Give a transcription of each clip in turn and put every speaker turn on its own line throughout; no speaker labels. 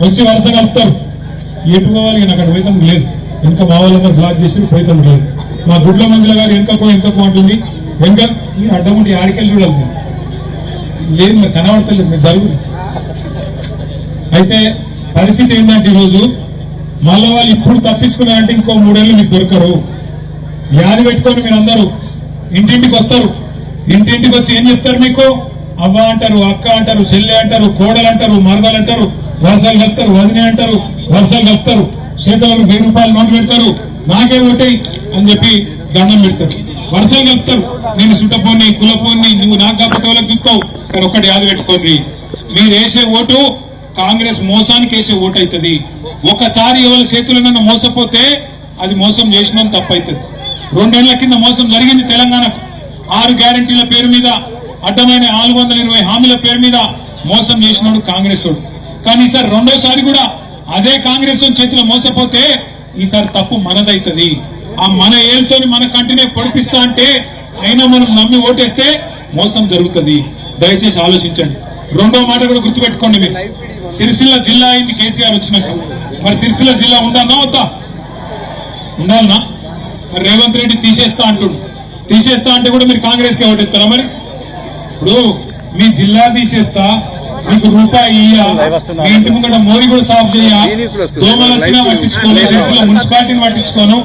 వచ్చి వరుస కలుపుతారు. ఎటు పోవాలి నాకు అక్కడ పోయితం లేదు, ఇంకా మా వాళ్ళందరూ బ్లాక్ చేసి పోయితం లేదు. మా గుడ్ల మంజుల గారు వెనుకపో అంటుంది, వెనుక ఈ అడ్డముంటి ఆడికెళ్ళి చూడాలి లేదు, మరి కనబడతలేదు, మీరు జరుగు. అయితే పరిస్థితి ఏంటంటే ఈరోజు మళ్ళీ వాళ్ళు ఇప్పుడు తప్పించుకున్నారంటే ఇంకో 3 ఏళ్ళు మీకు దొరకరు. యాది పెట్టుకొని మీరు అందరూ ఇంటింటికి వస్తారు. ఇంటింటికి వచ్చి ఏం చెప్తారు? మీకు అవ్వ అంటారు, అక్క అంటారు, చెల్లె అంటారు, కోడలు అంటారు, మరదలు అంటారు, వరుసలు కలుపుతారు, వదినే అంటారు, వరుసలు కలుపుతారు, చేతులకు 1000 రూపాయలు నోటు పెడతారు, నాకే ఓటేయి అని చెప్పి దండం పెడతారు, వరుసలు కలుపుతారు. నేను సుట్టపోని కులపోని నువ్వు నాకు కాకపోతే వాళ్ళకి చూస్తావు. కానీ ఒక్కటి యాది పెట్టుకోండి, మీరు వేసే ఓటు కాంగ్రెస్ మోసానికి వేసే ఓటు అవుతుంది. ఒకసారి ఎవరి చేతులను మోసపోతే అది మోసం చేసిన తప్పు అవుతుంది. 2 ఏళ్ల కింద మోసం జరిగింది తెలంగాణకు. 6 గ్యారంటీల పేరు మీద, అడ్డమైన 420 హామీల పేరు మీద మోసం చేసినాడు కాంగ్రెస్ వాడు. కానీ ఈసారి రెండోసారి కూడా అదే కాంగ్రెస్ చేతిలో మోసపోతే ఈసారి తప్పు మనదైతుంది. ఆ మన ఏళ్ళతో మన కంటినే పొడిపిస్తా అంటే అయినా మనం నమ్మి ఓటేస్తే మోసం జరుగుతుంది. దయచేసి ఆలోచించండి. రెండో మాట కూడా గుర్తుపెట్టుకోండి, మీరు సిరిసిల్ల జిల్లా అయింది కేసీఆర్ వచ్చినాక. మరి సిరిసిల్ల జిల్లా ఉండాలన్నా వద్దా? ఉండాలనా? మరి రేవంత్ రెడ్డి తీసేస్తా అంటుండు. తీసేస్తా అంటే కూడా మీరు కాంగ్రెస్ కి ఓటెత్తారా? మరి ఇప్పుడు మీ జిల్లా తీసేస్తా, మీకు రూపాయి ఇయ్యా, మీ ఇంటి ముంగట మోరి కూడా సాఫ్ చేయ, దోమలు వచ్చినా పట్టించుకోను, సిరిసిల్ల మున్సిపాలిటీని పట్టించుకోను,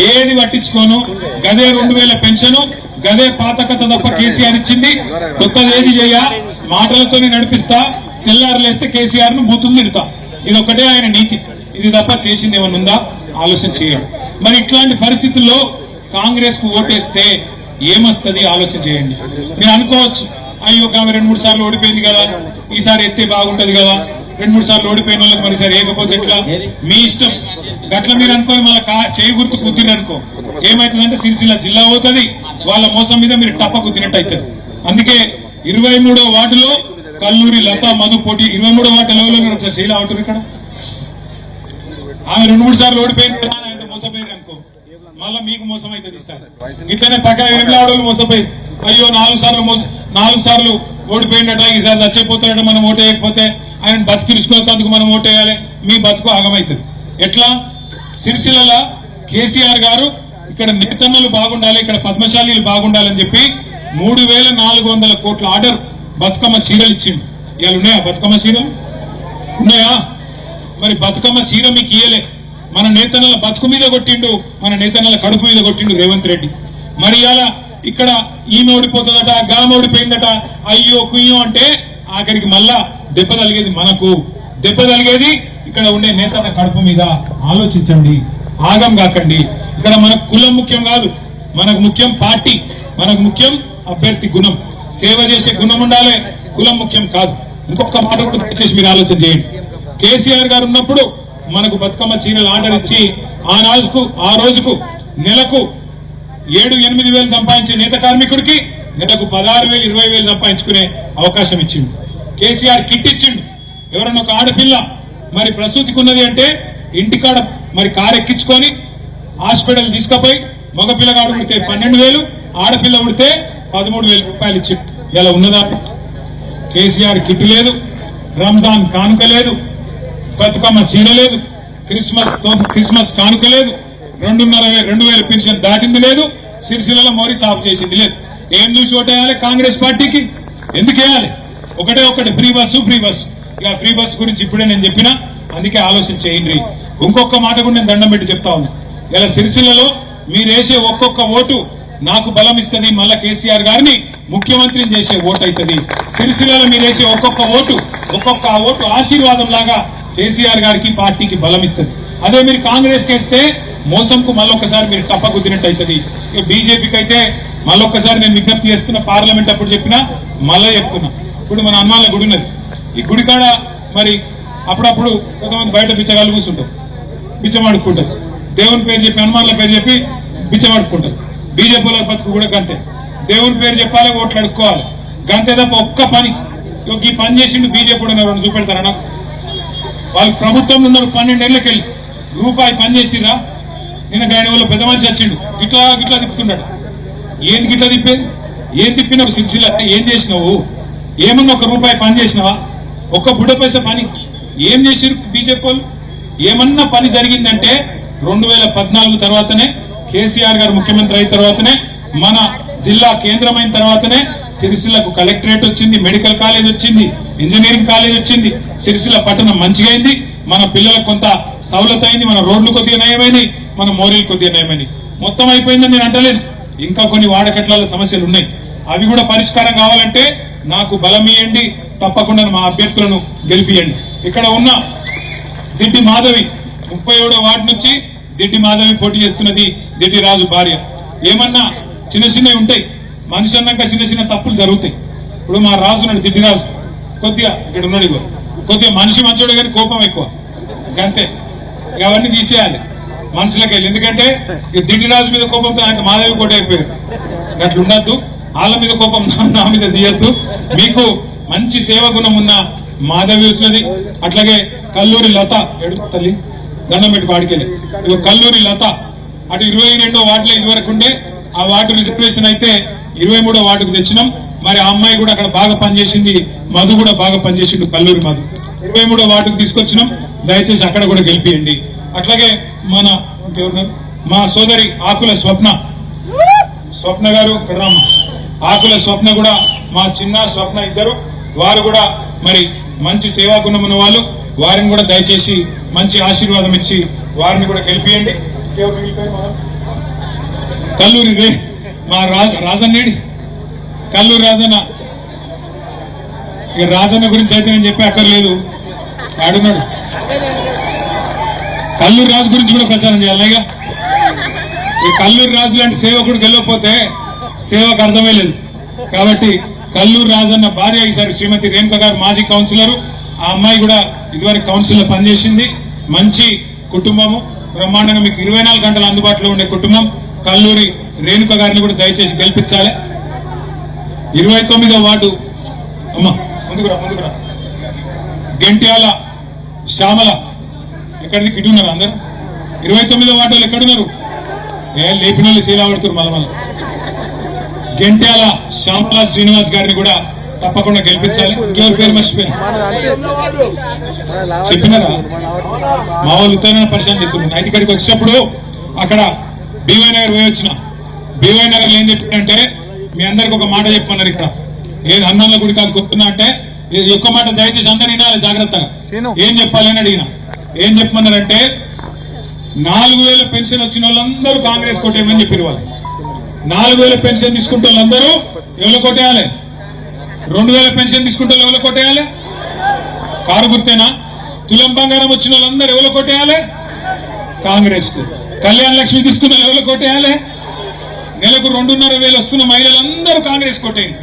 ఏది పట్టించుకోను, గదే 2000 పెన్షన్, గదే పాత కథ తప్ప కేసీఆర్ ఇచ్చింది. కొత్తది ఏది చేయ, మాటలతోనే నడిపిస్తా, తెల్లారులేస్తే కేసీఆర్ ను బూతులు తిడతా. ఇది ఒక్కటే ఆయన నీతి. ఇది తప్ప చేసింది ఏమన్నా ఉందా? ఆలోచన చేయండి. మరి ఇట్లాంటి పరిస్థితుల్లో కాంగ్రెస్ కు ఓటేస్తే ఏమొస్తుంది ఆలోచన చేయండి. మీరు అనుకోవచ్చు, అయ్యో ఆమె 2-3 సార్లు ఓడిపోయింది కదా, ఈసారి ఎత్తే బాగుంటది కదా, 2-3 సార్లు ఓడిపోయిన వాళ్ళకి మరిసారి ఏకపోతే ఎట్లా? మీ ఇష్టం. గట్ల మీరు అనుకోని మళ్ళీ చేయి గుర్తు కుదిరి అనుకో, ఏమైతుందంటే సిరిసిల్ల జిల్లా పోతుంది, వాళ్ళ మోసం మీద మీరు టప్ప కుదిరినట్టు అవుతుంది. అందుకే 23వ వార్డులో కల్లూరి లతా మధు పోటీ. 23వ వార్డులో శైలా అవుతుంది. ఇక్కడ ఆమె 2-3 సార్లు ఓడిపోయింది కదా, ఆయన మోసపోయింది అనుకో, మళ్ళీ మీకు మోసం అవుతుంది. ఇస్తారు ఇట్లనే పక్కన వేములవాడలు మోసపోయింది. అయ్యో 4 సార్లు ఓడిపోయిందట, ఈసారి చచ్చిపోతాడట, మనం ఓటేయకపోతే ఆయన బతికిరుచుకునేందుకు మనం ఓటేయాలి. మీ బతుకు ఆగమవుతుంది. ఎట్లా? సిరిసిల్ల కేసీఆర్ గారు ఇక్కడ నేతన్నలు బాగుండాలి, ఇక్కడ పద్మశాలీలు బాగుండాలని చెప్పి 3400 కోట్ల ఆర్డర్ బతుకమ్మ చీరలు ఇచ్చిండు. ఇవాళ ఉన్నాయా బతుకమ్మ చీరలు? ఉన్నాయా? మరి బతుకమ్మ చీర మీకు ఇయ్యలే. మన నేతన్నల బతుకు మీద కొట్టిండు, మన నేతన్నల కడుపు మీద కొట్టిండు రేవంత్ రెడ్డి. మరి ఇలా ఇక్కడ ఈమె ఓడిపోతుందట, గామె ఓడిపోయిందట, అయ్యో కుయ్యో అంటే ఆఖరికి మళ్ళా దెబ్బ తలిగేది మనకు, దెబ్బ తలిగేది ఇక్కడ ఉండే నేతన్న కడుపు మీద. ఆలోచించండి, ఆగం కాకండి. ఇక్కడ మనకు కులం ముఖ్యం కాదు, మనకు ముఖ్యం పార్టీ, మనకు ముఖ్యం అభ్యర్థి గుణం, సేవ చేసే గుణం ఉండాలి, కులం ముఖ్యం కాదు. ఇంకొక మాట దయచేసి మీరు ఆలోచన చేయండి. కేసీఆర్ గారు ఉన్నప్పుడు మనకు బతుకమ్మ చీరలు ఆర్డర్ ఇచ్చి ఆ రోజుకు నెలకు 7-8 వేలు సంపాదించే నేత కార్మికుడికి నెలకు 16,000 20,000 సంపాదించుకునే అవకాశం ఇచ్చిండు. కేసీఆర్ కిట్ ఇచ్చిండు. ఎవరన్నా ఒక ఆడపిల్ల మరి ప్రసూతికి ఉన్నది అంటే ఇంటికాడ మరి కారు ఎక్కించుకొని హాస్పిటల్ తీసుకుపోయి మగపిల్లగాడు ఉడితే 12,000, ఆడపిల్ల ఉడితే 13,000 రూపాయలు ఇచ్చిండు. ఇలా ఉన్నదా? కేసీఆర్ కిట్ లేదు, రంజాన్ కానుక లేదు, బతుకమ్మ చీర లేదు, క్రిస్మస్ కానుక లేదు, 2,500 పెన్షన్ దాటింది లేదు, సిరిసిల్లలో మోరీ సాఫ్ చేసింది లేదు. ఏం చూసి ఓటేయాలి కాంగ్రెస్ పార్టీకి? ఎందుకు వేయాలి? ఒకటే ఫ్రీ బస్సు. ఇక ఫ్రీ బస్సు గురించి ఇప్పుడే నేను చెప్పినా, అందుకే ఆలోచన చేయండి. ఇంకొక మాట కూడా నేను దండం పెట్టి చెప్తా ఉన్నా. ఇలా సిరిసిల్లలో మీరు వేసే ఒక్కొక్క ఓటు నాకు బలం ఇస్తుంది, మళ్ళా కేసీఆర్ గారిని ముఖ్యమంత్రిని చేసే ఓటు అవుతుంది. సిరిసిల్లలో మీరు వేసే ఒక్కొక్క ఓటు ఆశీర్వాదం లాగా కేసీఆర్ గారికి పార్టీకి బలం ఇస్తుంది. అదే మీరు కాంగ్రెస్ కేస్తే మోసంకు మళ్ళొక్కసారి మీరు టప్ప కుదిరినట్టు అవుతుంది. బీజేపీకి అయితే మళ్ళొక్కసారి నేను విజ్ఞప్తి చేస్తున్నా, పార్లమెంట్ అప్పుడు చెప్పినా మళ్ళీ చెప్తున్నా. ఇప్పుడు మన హనుమాన్ల గుడి ఉన్నది, ఈ గుడి కాడ మరి అప్పుడప్పుడు కొంతమంది బయట బిచ్చగాళ్ళు కూర్చుంటారు, బిచ్చమాడుకుంటారు. దేవుని పేరు చెప్పి, హనుమాన్ల పేరు చెప్పి బిచ్చమాడుకుంటారు. బీజేపీల బతుకు కూడా గంతే. దేవుని పేరు చెప్పాలి, ఓట్లు అడుక్కోవాలి, గంతే తప్ప ఒక్క పని. ఈ పని చేసిండు బీజేపీ చూపెడతారా నాకు? వాళ్ళు ప్రభుత్వంలో ఉన్నారు 12 ఏళ్ళకెళ్ళి రూపాయి పని చేసిరా? నిన్న ఆయన వాళ్ళు పెద్ద మనిషి వచ్చిండు, గిట్లా తిప్పుతున్నాడు. ఏంది గిట్లా తిప్పేది? ఏం తిప్పినావు? సిరిసిల్ల ఏం చేసినావు? ఏమన్నా 1 రూపాయి పని చేసినావా? ఒక్క బుడ్డ పైసా పని ఏం చేశారు బీజేపీ వాళ్ళు? ఏమన్నా పని జరిగిందంటే 2014 తర్వాతనే, కేసీఆర్ గారు ముఖ్యమంత్రి అయిన తర్వాతనే, మన జిల్లా కేంద్రమైన తర్వాతనే సిరిసిల్లకు కలెక్టరేట్ వచ్చింది, మెడికల్ కాలేజ్ వచ్చింది, ఇంజనీరింగ్ కాలేజ్ వచ్చింది, సిరిసిల్ల పట్టణం మంచిగా అయింది, మన పిల్లలకు కొంత సౌలత్ అయింది, మన రోడ్లు కొద్దిగా నయమైనవి, మన మోరీలు కొద్దిగా నయమైనవి. మొత్తం అయిపోయిందని నేను అంటలేను. ఇంకా కొన్ని వాడకట్ల సమస్యలు ఉన్నాయి. అవి కూడా పరిష్కారం కావాలంటే నాకు బలం ఇవ్వండి, తప్పకుండా మా అభ్యర్థులను గెలిపియండి. ఇక్కడ ఉన్న దిడ్డి మాధవి 37వ వార్డు నుంచి దిడ్డి మాధవి పోటీ చేస్తున్నది, దిడ్డి రాజు భార్య. ఏమన్నా చిన్న చిన్నవి ఉంటాయి, మనిషి అన్నాక చిన్న చిన్న తప్పులు జరుగుతాయి. ఇప్పుడు మా రాజు ఉన్నాడు, దిడ్డి రాజు, కొద్దిగా ఇక్కడ ఉన్నాడు, ఇగో కొద్దిగా మనిషి మంచోడే కానీ కోపం ఎక్కువ, అంతే. అవన్నీ తీసేయాలి మనుషులకి వెళ్ళి. ఎందుకంటే దిడ్డి రాజు మీద కోపంతో ఆయన మాధవి కోట అయిపోయారు. అట్లా ఉండద్దు, వాళ్ళ మీద కోపం నా మీద తీయద్దు. మీకు మంచి సేవ గుణం ఉన్న మాధవి వచ్చినది. అట్లాగే కల్లూరి లత, ఎడు తల్లి దండం పెట్టి వాడికెళ్ళి, ఇక కల్లూరి లత అటు 22వ వార్డులో ఇదివరకు ఉండే, ఆ వార్డు రిజర్వేషన్ అయితే 23వ వార్డుకు తెచ్చినాం. మరి ఆ అమ్మాయి కూడా అక్కడ బాగా పనిచేసింది, మధు కూడా బాగా పనిచేసిండు, కల్లూరి మధు 23వ వార్డుకు తీసుకొచ్చినాం. దయచేసి అక్కడ కూడా గెలిపియండి. అట్లాగే మన మా సోదరి ఆకుల స్వప్న గారు ఇక్కడ ఆకుల స్వప్న కూడా, మా చిన్న స్వప్న ఇద్దరు, వారు కూడా మరి మంచి సేవా గుణం ఉన్న వాళ్ళు. వారిని కూడా దయచేసి మంచి ఆశీర్వాదం ఇచ్చి వారిని కూడా గెలిపియండి. కల్లూరి మా రాజన్నేడి, కల్లూరి రాజన్న. ఇక రాజన్న గురించి అయితే నేను చెప్పే అక్కర్లేదు, ఆడున్నాడు. కల్లూరి రాజు గురించి కూడా ప్రచారం చేయాలి. ఇక ఈ కల్లూరి రాజు లాంటి సేవకుడు గెలవకపోతే సేవకు అర్థమే లేదు. కాబట్టి కల్లూరి రాజన్న భార్య ఈసారి శ్రీమతి రేణుక గారు, మాజీ కౌన్సిలర్. ఆ అమ్మాయి కూడా ఇదివరకు కౌన్సిల్లో పనిచేసింది. మంచి కుటుంబము, బ్రహ్మాండంగా మీకు 24 గంటలు అందుబాటులో ఉండే కుటుంబం. కల్లూరి రేణుక గారిని కూడా దయచేసి గెలిపించాలి. 29వ వార్డు అమ్మ ముందుకురా గెంట్యాల శ్యామల, ఎక్కడిది కిటి ఉన్నారు అందరు? 29వ వార్డులు ఎక్కడున్నారు? లేపిన వాళ్ళు శీలా పడుతున్నారు మళ్ళీ. గెంట్యాల శ్యామల శ్రీనివాస్ గారిని కూడా తప్పకుండా గెలిపించాలి. ఇంకెవరి పేరు మర్చిపోయాను, చెప్పినారా? మా వాళ్ళు ఉత్తరాయణ పరిచయం చెప్తున్నారు. అయితే ఇక్కడికి వచ్చినప్పుడు అక్కడ బీవై నగర్ పోయి వచ్చిన. బీవై నగర్ ఏం చెప్పినంటే, మీ అందరికి ఒక మాట చెప్పమన్నారు. ఇక్కడ ఏది హనుమాన్ల గుడి కాదు కొట్టున్నా అంటే, ఒక్క మాట దయచేసి అందరు వినాలి జాగ్రత్తగా. ఏం చెప్పాలి అని అడిగిన. ఏం చెప్పమన్నారంటే, 4000 పెన్షన్ వచ్చిన వాళ్ళందరూ కాంగ్రెస్ కొట్టేయమని చెప్పారు. వాళ్ళు 4000 పెన్షన్ తీసుకుంటే వాళ్ళందరూ ఎవరు కొట్టేయాలి? 2000 పెన్షన్ తీసుకుంటే ఎవరు కొట్టేయాలి? కారు గుర్తేనా? తులం బంగారం వచ్చిన వాళ్ళందరూ ఎవరు కొట్టేయాలి? కాంగ్రెస్ కు. కళ్యాణ లక్ష్మి తీసుకున్న ఎవరు కొట్టేయాలి? నెలకు 2,500 వస్తున్న మహిళలందరూ కాంగ్రెస్ కొట్టేయండి.